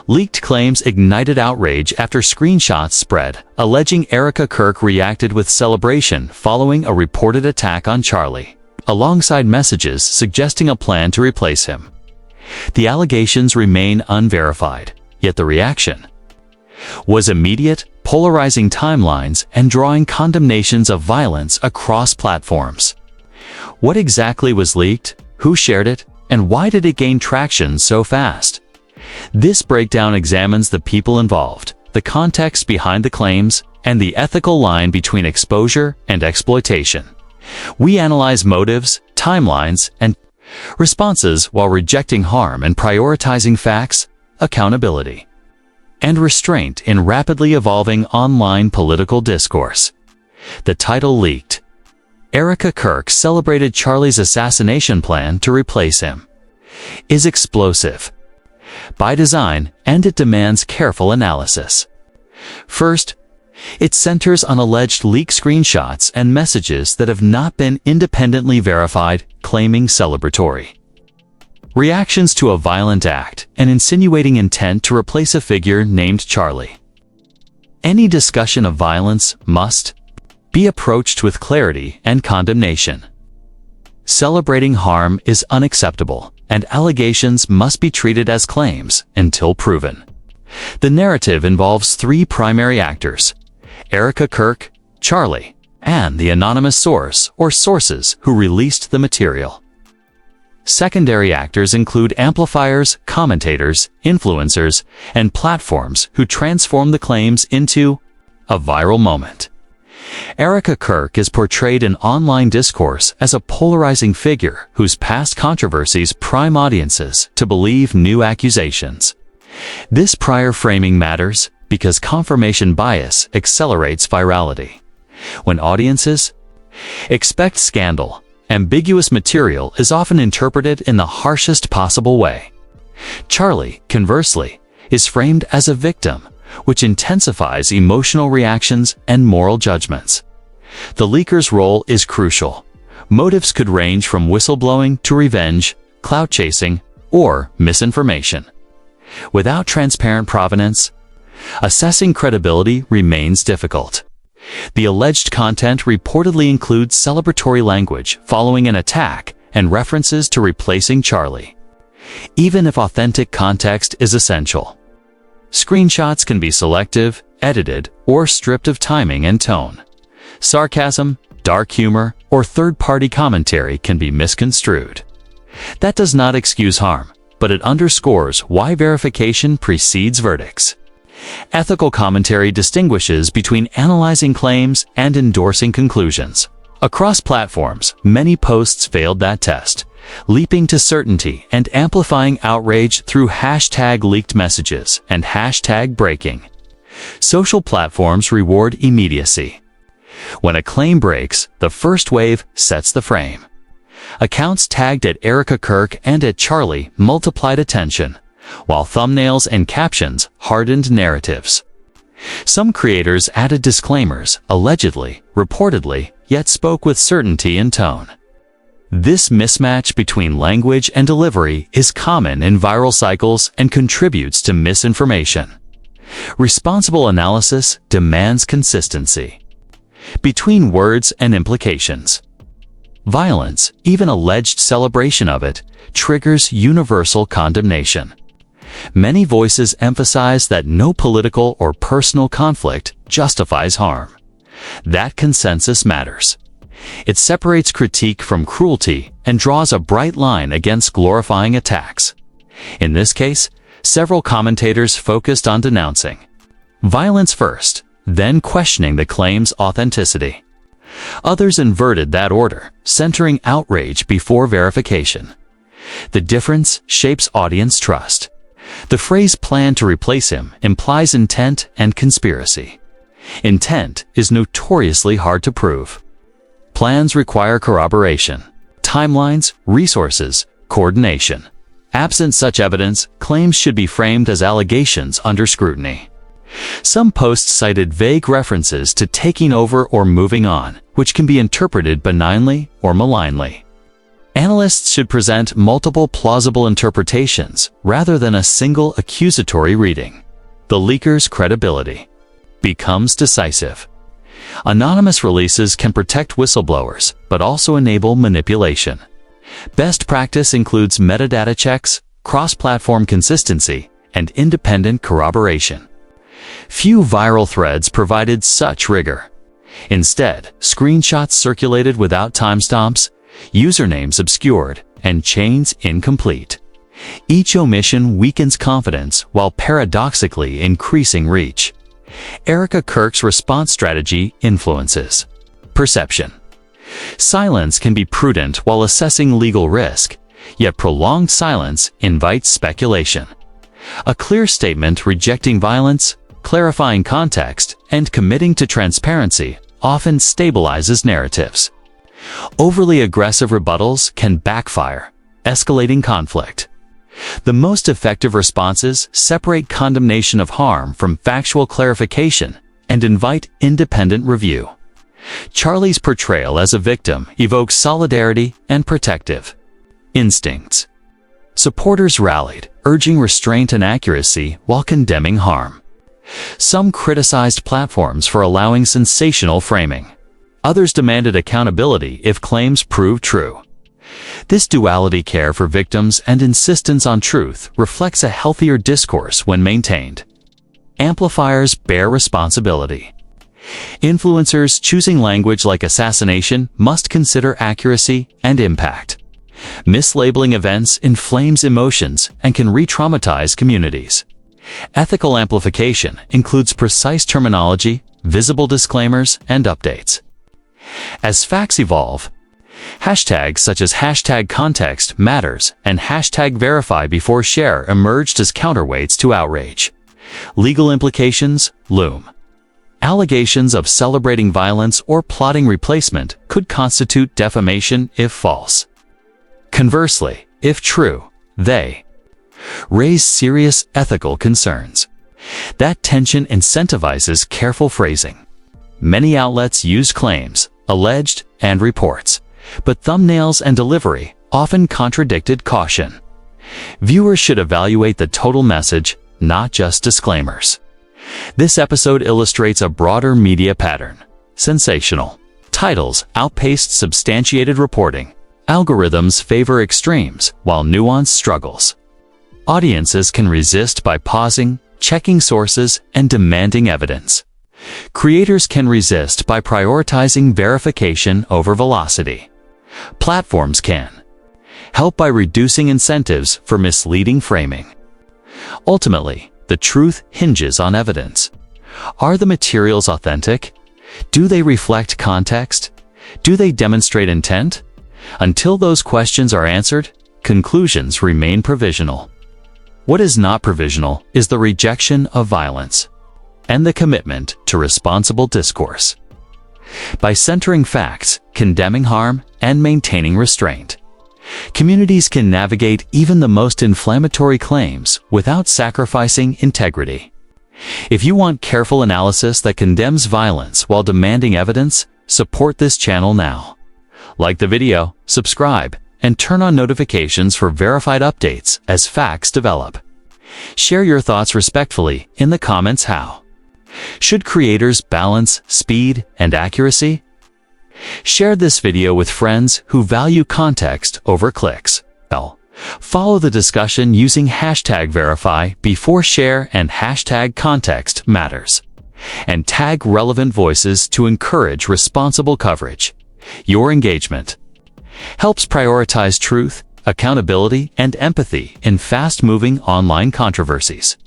Leaked claims ignited outrage after screenshots spread, alleging Erika Kirk reacted with celebration following a reported attack on Charlie, alongside messages suggesting a plan to replace him. The allegations remain unverified, yet the reaction was immediate, polarizing timelines and drawing condemnations of violence across platforms. What exactly was leaked, who shared it, and why did it gain traction so fast? This breakdown examines the people involved, the context behind the claims, and the ethical line between exposure and exploitation. We analyze motives, timelines, and responses while rejecting harm and prioritizing facts, accountability, and restraint in rapidly evolving online political discourse. The title leaked. Erika Kirk celebrated Charlie's assassination plan to replace him. Is explosive by design, and it demands careful analysis. First, it centers on alleged leaked screenshots and messages that have not been independently verified, claiming celebratory reactions to a violent act and insinuating intent to replace a figure named Charlie. Any discussion of violence must be approached with clarity and condemnation. Celebrating harm is unacceptable, and allegations must be treated as claims until proven. The narrative involves three primary actors: Erika Kirk, Charlie, and the anonymous source or sources who released the material. Secondary actors include amplifiers, commentators, influencers, and platforms who transform the claims into a viral moment. Erika Kirk is portrayed in online discourse as a polarizing figure whose past controversies prime audiences to believe new accusations. This prior framing matters because confirmation bias accelerates virality. When audiences expect scandal, ambiguous material is often interpreted in the harshest possible way. Charlie, conversely, is framed as a victim, which intensifies emotional reactions and moral judgments. The leaker's role is crucial. Motives could range from whistleblowing to revenge, clout chasing, or misinformation. Without transparent provenance, assessing credibility remains difficult. The alleged content reportedly includes celebratory language following an attack and references to replacing Charlie, even if authentic context is essential. Screenshots can be selective, edited, or stripped of timing and tone. Sarcasm, dark humor, or third-party commentary can be misconstrued. That does not excuse harm, but it underscores why verification precedes verdicts. Ethical commentary distinguishes between analyzing claims and endorsing conclusions. Across platforms, many posts failed that test, leaping to certainty and amplifying outrage through hashtag leaked messages and hashtag breaking. Social platforms reward immediacy. When a claim breaks, the first wave sets the frame. Accounts tagged at Erika Kirk and at Charlie multiplied attention, while thumbnails and captions hardened narratives. Some creators added disclaimers, allegedly, reportedly, yet spoke with certainty in tone. This mismatch between language and delivery is common in viral cycles and contributes to misinformation. Responsible analysis demands consistency between words and implications. Violence, even alleged celebration of it, triggers universal condemnation. Many voices emphasize that no political or personal conflict justifies harm. That consensus matters. It separates critique from cruelty and draws a bright line against glorifying attacks. In this case, several commentators focused on denouncing violence first, then questioning the claim's authenticity. Others inverted that order, centering outrage before verification. The difference shapes audience trust. The phrase "plan to replace him" implies intent and conspiracy. Intent is notoriously hard to prove. Plans require corroboration, timelines, resources, coordination. Absent such evidence, claims should be framed as allegations under scrutiny. Some posts cited vague references to taking over or moving on, which can be interpreted benignly or malignly. Analysts should present multiple plausible interpretations rather than a single accusatory reading. The leaker's credibility becomes decisive. Anonymous releases can protect whistleblowers, but also enable manipulation. Best practice includes metadata checks, cross-platform consistency, and independent corroboration. Few viral threads provided such rigor. Instead, screenshots circulated without timestamps, usernames obscured, and chains incomplete. Each omission weakens confidence while paradoxically increasing reach. Erika Kirk's response strategy influences perception. Silence can be prudent while assessing legal risk, yet prolonged silence invites speculation. A clear statement rejecting violence, clarifying context, and committing to transparency often stabilizes narratives. Overly aggressive rebuttals can backfire, escalating conflict. The most effective responses separate condemnation of harm from factual clarification and invite independent review. Charlie's portrayal as a victim evokes solidarity and protective instincts. Supporters rallied, urging restraint and accuracy while condemning harm. Some criticized platforms for allowing sensational framing. Others demanded accountability if claims proved true. This duality, care for victims and insistence on truth, reflects a healthier discourse when maintained. Amplifiers bear responsibility. Influencers choosing language like assassination must consider accuracy and impact. Mislabeling events inflames emotions and can re-traumatize communities. Ethical amplification includes precise terminology, visible disclaimers, and updates. As facts evolve, hashtags such as #context_matters and #verify-before-share emerged as counterweights to outrage. Legal implications loom. Allegations of celebrating violence or plotting replacement could constitute defamation if false. Conversely, if true, they raise serious ethical concerns. That tension incentivizes careful phrasing. Many outlets use claims, alleged, and reports, but thumbnails and delivery often contradicted caution. Viewers should evaluate the total message, not just disclaimers. This episode illustrates a broader media pattern. Sensational titles outpaced substantiated reporting. Algorithms favor extremes, while nuance struggles. Audiences can resist by pausing, checking sources, and demanding evidence. Creators can resist by prioritizing verification over velocity. Platforms can help by reducing incentives for misleading framing. Ultimately, the truth hinges on evidence. Are the materials authentic? Do they reflect context? Do they demonstrate intent? Until those questions are answered, conclusions remain provisional. What is not provisional is the rejection of violence and the commitment to responsible discourse. By centering facts, condemning harm, and maintaining restraint, communities can navigate even the most inflammatory claims without sacrificing integrity. If you want careful analysis that condemns violence while demanding evidence, support this channel now. Like the video, subscribe, and turn on notifications for verified updates as facts develop. Share your thoughts respectfully in the comments. How should creators balance speed and accuracy? Share this video with friends who value context over clicks. Follow the discussion using #verify-before-share and #context-matters. And tag relevant voices to encourage responsible coverage. Your engagement helps prioritize truth, accountability, and empathy in fast-moving online controversies.